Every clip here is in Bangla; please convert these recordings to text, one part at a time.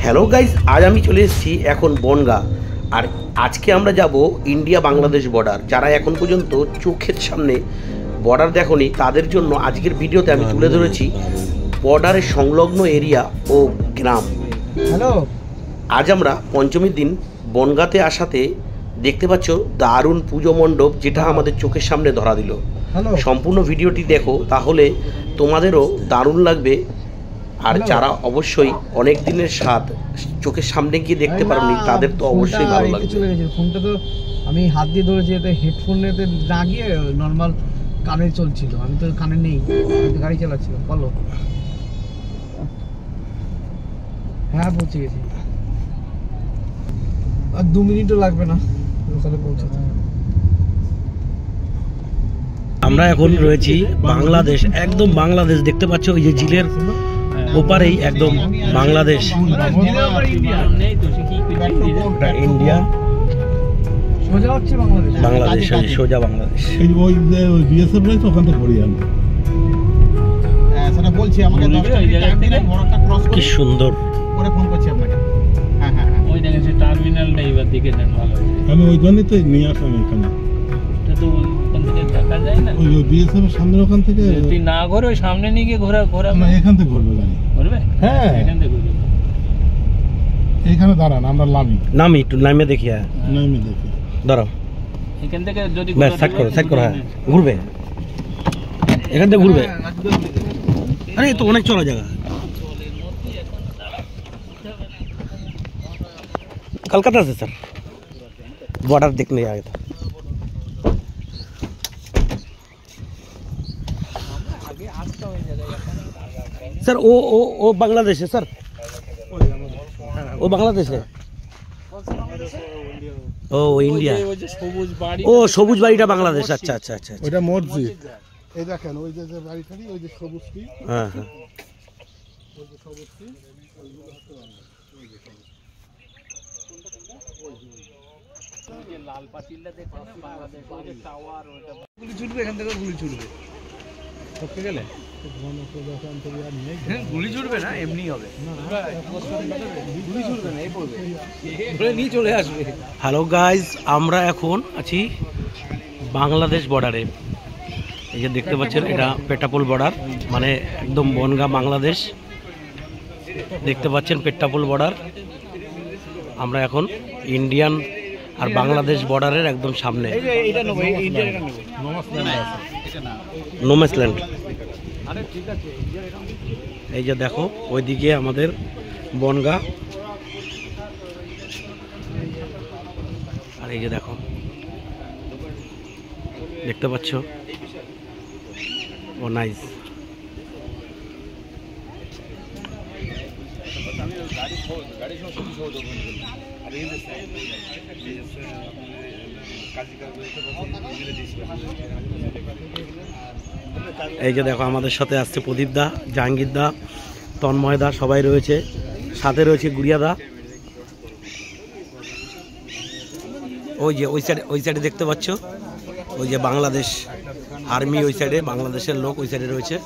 হ্যালো গাইস, আজ আমি চলে এসেছি এখন বনগা। আর আজকে আমরা যাব ইন্ডিয়া বাংলাদেশ বর্ডার। যারা এখন পর্যন্ত চোখের সামনে বর্ডার দেখনি তাদের জন্য আজকের ভিডিওতে আমি তুলে ধরেছি বর্ডারের সংলগ্ন এরিয়া ও গ্রাম। হ্যালো, আজ আমরা পঞ্চমীর দিন বনগাতে আসাতে দেখতে পাচ্ছ দারুণ পুজো মণ্ডপ, যেটা আমাদের চোখের সামনে ধরা দিল। সম্পূর্ণ ভিডিওটি দেখো, তাহলে তোমাদেরও দারুণ লাগবে। আর যারা অবশ্যই অনেক দিনের স্বাদ চোখের সামনে গিয়ে দেখতে পারেনি তাদের তো অবশ্যই ভালো লাগবে। ফোনটা তো আমি হাত দিয়ে ধরেছি, এতে হেডফোনেতে না গিয়ে নর্মাল কানে চলছিল। আমি তো কানে নেই, গাড়ি চালাচ্ছিলাম। বলো। হ্যাঁ, পৌঁছে গেছি। আর 2 মিনিটও লাগবে না ওখানে পৌঁছাতে। আমরা এখন রয়েছি বাংলাদেশ, একদম বাংলাদেশ। দেখতে পাচ্ছ ওই যে জিলের ওপারেই একদম বাংলাদেশ, ইন্ডিয়া সোজা হচ্ছে বাংলাদেশ, সোজা বাংলাদেশ। কি সুন্দর, আমি ওইখানে তো নিয়ে আসলাম। এখানে দেখা যায় না, সামনে ওখান থেকে তুই না ঘোরে ওই সামনে নিয়ে গিয়ে ঘোরা না, এখান থেকে ঘুরবে গাড়ি। ঘুরবে? হ্যাঁ, এখান থেকে ঘুরবে। এইখানে দাঁড়ান, আমরা নামি একটু নামে দেখি। নামি দেখি, দাঁড়াও। এখান থেকে যদি সাইড করো, হ্যাঁ ঘুরবে, এখান থেকে ঘুরবে। আরে তো অনেক চলা জায়গা। कलकत्ता से सर बॉर्डर देखने आया था। सर वो बांग्लादेश है सर, वो बांग्लादेश है। ও ইন্ডিয়া, ও সবুজ বাড়িটা বাংলাদেশ। আচ্ছা আচ্ছা আচ্ছা, ওইটা মসজিদ। এই দেখেন ওই যে বাড়িটারি, ওই যে সবুজ কি, হ্যাঁ হ্যাঁ, ওই যে সবুজ কি, ওইগুলো হচ্ছে লাল পাতিলটা দেখেন না, বাংলাদেশ ওই যে টাওয়ার, ওটা গুলি ছুটবে এখান থেকে, গুলি ছুটবে করতে গেলে গুলি ছুটবে না, এমনি হবে। গুলি ছুটবে না, এই পড়বে, ধরে নিয়ে চলে আসবে। হ্যালো গাইজ, আমরা এখন আছি বাংলাদেশ বর্ডারে। এই যে দেখতে পাচ্ছেন, এটা পেট্টাপোল বর্ডার, মানে একদম বনগা বাংলাদেশ। দেখতে পাচ্ছেন পেট্টাপোল বর্ডার। আমরা এখন ইন্ডিয়ান আর বাংলাদেশ বর্ডারের একদম সামনে। নোম্যান্সল্যান্ড। এই যে দেখো, ওইদিকে আমাদের বনগা, আর এই যে দেখো, দেখতে পাচ্ছ, ও নাইস। এই যে দেখো, আমাদের সাথে আসছে প্রদীপ দা, জাহাঙ্গীর দা, তন্ময় দা, সবাই রয়েছে। সাথে রয়েছে গুড়িয়া দা। ওই যে ওই সাইডে দেখতে পাচ্ছ, ওই যে বাংলাদেশ আর্মি, ওই সাইডে বাংলাদেশের লোক ওই সাইডে রয়েছে।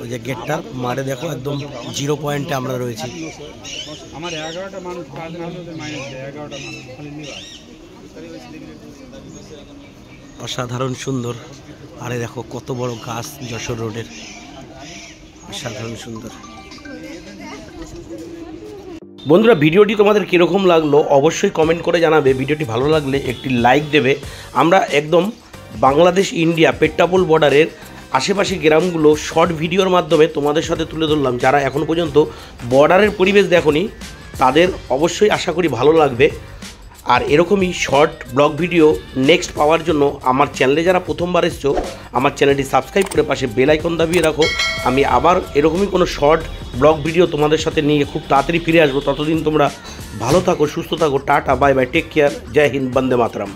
ওই যে গেটটা মারে দেখো, একদম 0 পয়েন্টে আমরা রয়েছি। আমার 11টা মানুষ কাজ না হলে মাইনাস 11টা মানুষ খালি নিবা। অসাধারণ সুন্দর। আরে দেখো কত বড় গাছ যশোর রোডের, অসাধারণ সুন্দর। বন্ধুরা, ভিডিওটি তোমাদের কীরকম লাগলো অবশ্যই কমেন্ট করে জানাবে। ভিডিওটি ভালো লাগলে একটি লাইক দেবে। আমরা একদম বাংলাদেশ ইন্ডিয়া পেট্টাপোল বর্ডারের আশেপাশে গ্রামগুলো শর্ট ভিডিওর মাধ্যমে তোমাদের সাথে তুলে ধরলাম। যারা এখন পর্যন্ত বর্ডারের পরিবেশ দেখনি তাদের অবশ্যই আশা করি ভালো লাগবে। আর এরকমই শর্ট ব্লগ ভিডিও নেক্সট পাওয়ার জন্য আমার চ্যানেলে যারা প্রথমবার এসছো, আমার চ্যানেলটি সাবস্ক্রাইব করে পাশে বেল আইকন দাবিয়ে রাখো। আমি আবার এরকমই কোনো শর্ট ব্লগ ভিডিও তোমাদের সাথে নিয়ে খুব তাড়াতাড়ি ফিরে আসবো। ততদিন তোমরা ভালো থাকো, সুস্থ থাকো। Tata, bye bye, take care, জয় হিন্দ, বন্দে মাতরম।